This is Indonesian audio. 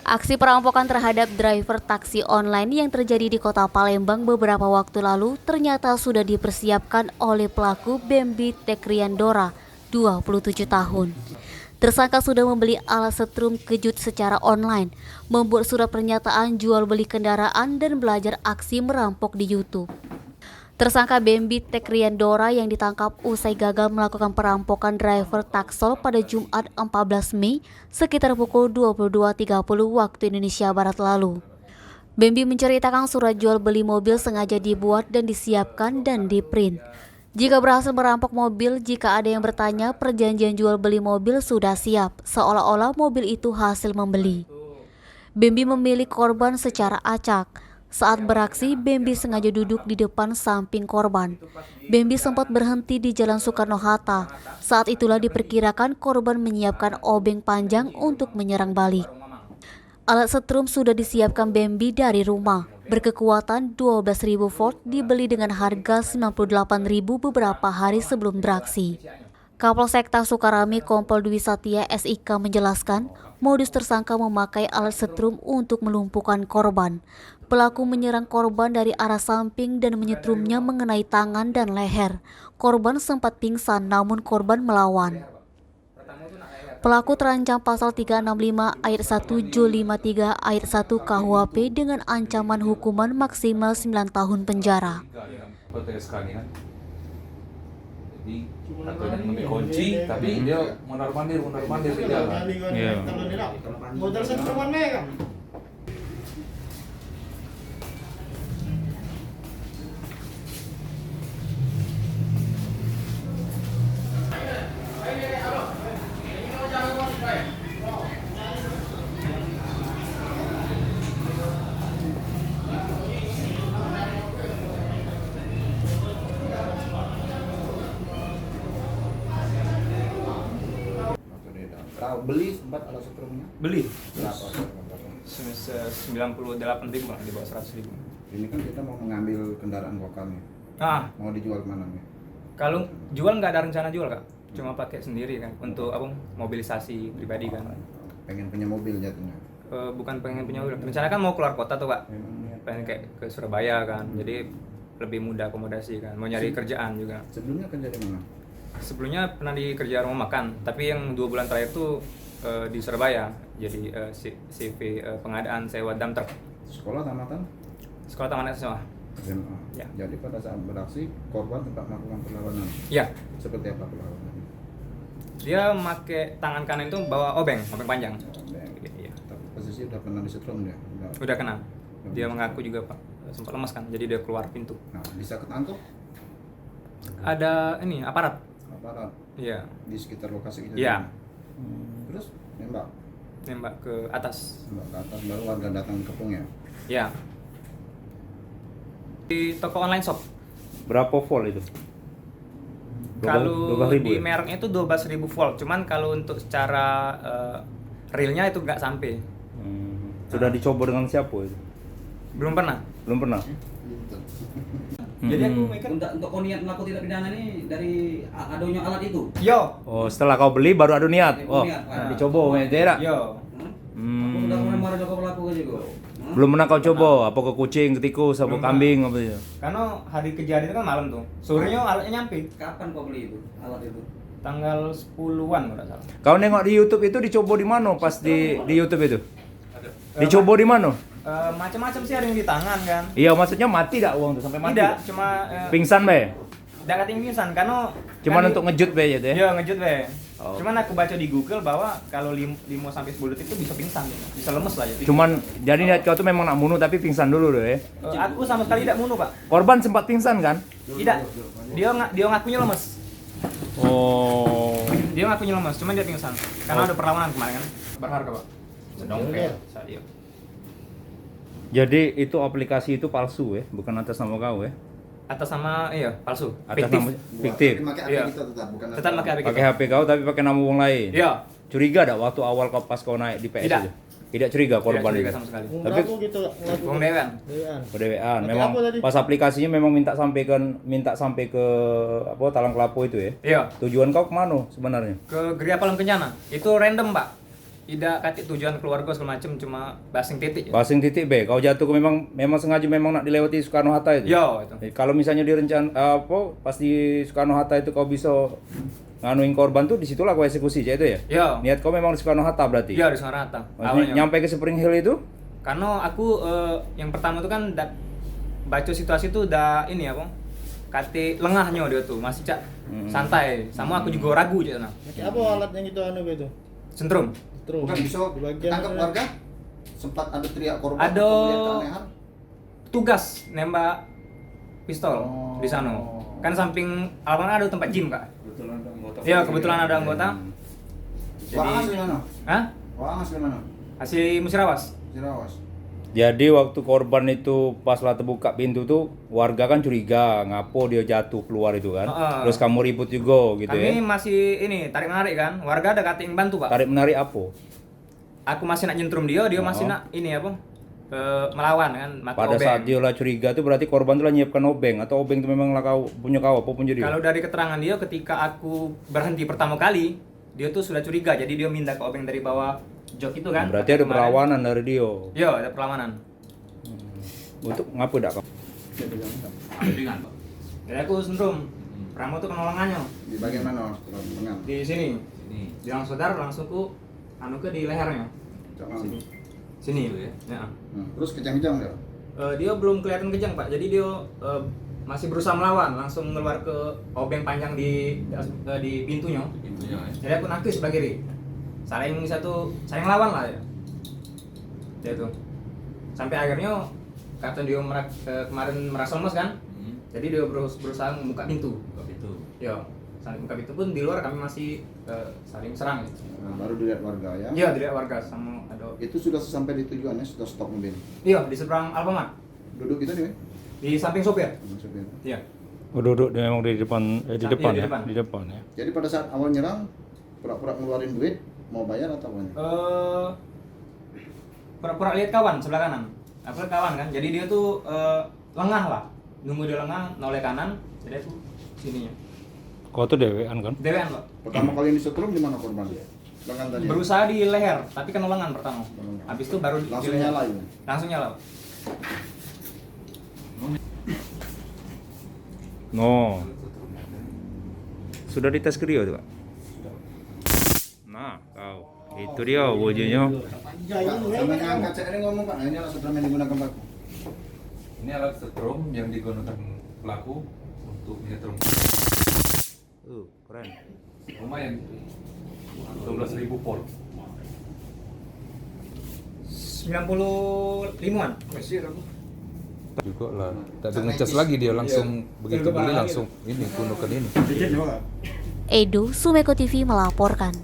Aksi perampokan terhadap driver taksi online yang terjadi di kota Palembang beberapa waktu lalu ternyata sudah dipersiapkan oleh pelaku Bambi Tekriandora, 27 tahun. Tersangka sudah membeli alat setrum kejut secara online, membuat surat pernyataan jual beli kendaraan dan belajar aksi merampok di YouTube. Tersangka Bambi Tekriandora yang ditangkap usai gagal melakukan perampokan driver taksol pada Jumat 14 Mei sekitar pukul 22.30 waktu Indonesia Barat lalu. Bambi menceritakan surat jual beli mobil sengaja dibuat dan disiapkan dan diprint. Jika berhasil merampok mobil, jika ada yang bertanya, perjanjian jual beli mobil sudah siap, seolah-olah mobil itu hasil membeli. Bambi memilih korban secara acak. Saat beraksi, Bambi sengaja duduk di depan samping korban. Bambi sempat berhenti di Jalan Soekarno-Hatta. Saat itulah diperkirakan korban menyiapkan obeng panjang untuk menyerang balik. Alat setrum sudah disiapkan Bambi dari rumah. Berkekuatan 12.000 volt dibeli dengan harga 98.000 beberapa hari sebelum beraksi. Kapolsekta Sukarami Kompol Dwi Satya SIK menjelaskan, modus tersangka memakai alat setrum untuk melumpuhkan korban. Pelaku menyerang korban dari arah samping dan menyetrumnya mengenai tangan dan leher. Korban sempat pingsan namun korban melawan. Pelaku terancam pasal 365 ayat 1 Jul 53 ayat 1 KUHP dengan ancaman hukuman maksimal 9 tahun penjara. Jadi katanya ngambil kunci, tapi dia mondar-mandir di jalan. Iya. Modal setruman mereka. Kau beli sempat alat setrumnya? Beli Berapa? 98.000 lah, di bawah 100.000. Ini kan kita mau mengambil kendaraan lokalnya. Mau dijual kemana nih? Kalau jual nggak ada rencana jual, Kak. Cuma pakai sendiri kan untuk apa? Mobilisasi pribadi kan. Pengen punya mobil jatuhnya. Bukan pengen punya mobil. Rencana kan mau keluar kota tuh, Kak. Memang Pengen kayak ke Surabaya kan. Jadi lebih mudah akomodasi kan. Mau nyari kerjaan juga. sebelumnya kerja di mana? Sebelumnya pernah di kerja rumah makan, tapi yang 2 bulan terakhir tuh di Surabaya. Jadi CV pengadaan sewa dump truck. Sekolah tamatan? Sekolah taman SMA. SMA. Ya. Jadi pada saat beraksi korban sempat melakukan perlawanan. Ya, Seperti apa perlawanan? dia pakai tangan kanan itu bawa obeng panjang. Iya. Tapi posisi udah pernah disetrum dia. Udah kena. Dia mengaku juga Pak sempat lemas kan, jadi dia keluar pintu. Nah, bisa ketangkep Ada ini aparat. aparat Iya. di sekitar lokasi kejadian. Iya. Terus nembak Ke atas. ke atas baru warga datang kepung ya. Ya. Di toko online shop. Berapa volt itu? Kalau 12.000 di ya? mereknya itu 12.000 volt. Cuman kalau untuk secara realnya itu nggak sampai. Sudah dicoba dengan siapa itu? Belum pernah. Belum pernah? Jadi aku mikir, Untuk kau niat melakukan tindak pidana ini dari adanya alat itu. yo, Oh, setelah kau beli baru ada niat. Oh, Niat. dicoba ya, tidak? yo. Aku sudah kemarin kau pelaku kan juga. Belum pernah kau coba apa ke kucing, ke tikus, apa Belum kambing apa itu? Karena hari kejadian itu kan malam tuh. Sorenya alatnya nyampe. Kapan kau beli itu alat itu? Tanggal 10-an kalau nggak salah. Kau nengok di YouTube itu dicoba di mana pas di YouTube itu? Dicoba di mana? Macam-macam sih, ada yang di tangan kan. Iya, maksudnya mati tak uang tuh sampai mati? Tidak, tak? cuma Pingsan be? tidak kating pingsan karena Cuman kan untuk ngejut be ya teh? Iya, ngejut be. Oh. Cuman aku baca di Google bahwa kalau 5 sampai 10 detik itu bisa pingsan, bisa lemes lah jadi. Cuman jadi niat kau tuh memang nak bunuh tapi pingsan dulu deh. Aku sama sekali tidak bunuh, Pak. Korban sempat pingsan kan? Tidak. Dia ngakunya lemes. Oh. Dia ngakunya lemes, cuman dia pingsan. Karena ada perlawanan kemarin kan. Berharga, Pak. Sedongkel saat itu. Jadi itu aplikasi itu palsu ya, bukan atas nama kau ya? Atas nama palsu. Atas Fiktif. nama fiktif. Pakai HP Iya. kita tetap bukan Tetap pakai HP kita. Pakai HP kau tapi pakai nama orang lain. Iya. Curiga tak waktu awal kau pas kau naik di PS Tidak. itu? Tidak curiga korban Tidak curiga itu. sama sekali. Tapi gitu. Bung Dewan. PDWan Pakai memang apa tadi? pas aplikasinya memang minta sampai ke apa Talang Kelapo itu ya. Iya. Tujuan kau kemana sebenarnya? Ke Geria Palem Kencana. Itu random, Pak. tidak katik tujuan keluarga segala macam, cuma basing titik. Passing titik B. Kau jatuh ke memang sengaja memang nak dilewati Soekarno Hatta itu. Yo itu. Kalau misalnya pas di Soekarno Hatta itu kau bisa nganuin korban tuh disitulah kau eksekusi aja itu ya. Yo. Niat kau memang di Soekarno Hatta berarti. Iya di Soekarno Hatta. Maksudnya Awalnya. nyampe ke Spring Hill itu? Karena aku yang pertama tuh kan baca situasi tuh udah ini apa? Kate lengahnya dia tuh masih santai. Sama aku juga ragu aja nah. Apa alat yang itu anu gitu? Sentrum. Terus Bukan bisa di bagian tangkap mana? warga? Sempat ada teriak korban Ada atau melihat keanehan? tugas nembak pistol Oh. di sana. Kan samping alun ada tempat gym kak. Kebetulan ada anggota. Iya kebetulan ada anggota. Wah, Jadi, asli mana? hah? Wah, asli mana? Hasil musyawarah. Cirawas. Jadi waktu korban itu pas lah terbuka pintu tuh warga kan curiga ngapo dia jatuh keluar itu kan. Terus kamu ribut juga gitu Kami ya. masih ini tarik menarik kan. Warga ada kata yang bantu pak. Tarik menarik apa? Aku masih nak nyentrum dia masih nak ini apa? Melawan kan. Maka Pada obeng. saat dia lah curiga itu berarti korban tuh lah nyiapkan obeng atau obeng itu memang lah kau punya kau apapun jadi. Kalau dari keterangan dia ketika aku berhenti pertama kali, dia tuh sudah curiga. Jadi dia minta ke obeng dari bawah jok itu kan. Berarti ada Kemarin. perlawanan dari dia. Iya, ada perlawanan. Untuk ngapa dak kau? Dengan Pak. Jadi aku sentrum. Ramo tuh kena lengannya. Di bagian mana? Setelah lengan. Di sini. Ini. Di langsung langsung ku anu ke di lehernya. Jangan. Sini. Sini. Gitu ya. Ya. Terus kejang-kejang dia. Dia belum kelihatan kejang pak. Jadi dia masih berusaha melawan. Langsung keluar ke obeng panjang di pintunya. Pintunya ya. Jadi aku nakis sebelah kiri. Saling lawan lah ya. Dia tuh. Sampai akhirnya kata dia kemarin merasa lemas kan. Jadi dia berusaha membuka pintu. Buka pintu. Ya, saling buka pintu pun di luar kami masih saling serang gitu. Nah, baru dilihat warga ya. Iya, dilihat warga sama ada. Itu sudah sampai di tujuannya, sudah stop mobil. Iya, di seberang Alfamart. Duduk kita nih. Di samping sopir. Maksudnya. Iya. Duduk dia memang di depan Iya, di depan. Di depan ya. Jadi pada saat awal nyerang, pura-pura ngeluarin duit, mau bayar atau apa? Pura-pura lihat kawan sebelah kanan. Aku lihat kawan kan. Jadi dia tuh lengah lah. Nunggu dia lengah, noleh kanan. Jadi aku sininya. Kau tuh dewean kan? Dewean, Pak. Pertama kali disetrum di mana korban? Lengan tadi. Berusaha di leher, tapi kena lengan pertama. Habis itu baru Langsung di leher. nyala ini. Langsung nyala. Pak. No. Sudah dites ke dia tuh, Pak? Nah, kau. Itu dia wujudnya. Sampai angkat saya ini ngomong Pak, ini alat setrum yang digunakan Pak. Ini alat setrum yang digunakan pelaku untuk menyetrum. Keren. Lumayan. 12.000 volt. 95-an. Juga lah. Tak ngecas lagi dia langsung begitu beli langsung ini gunakan ini. Edo Sumeko TV melaporkan.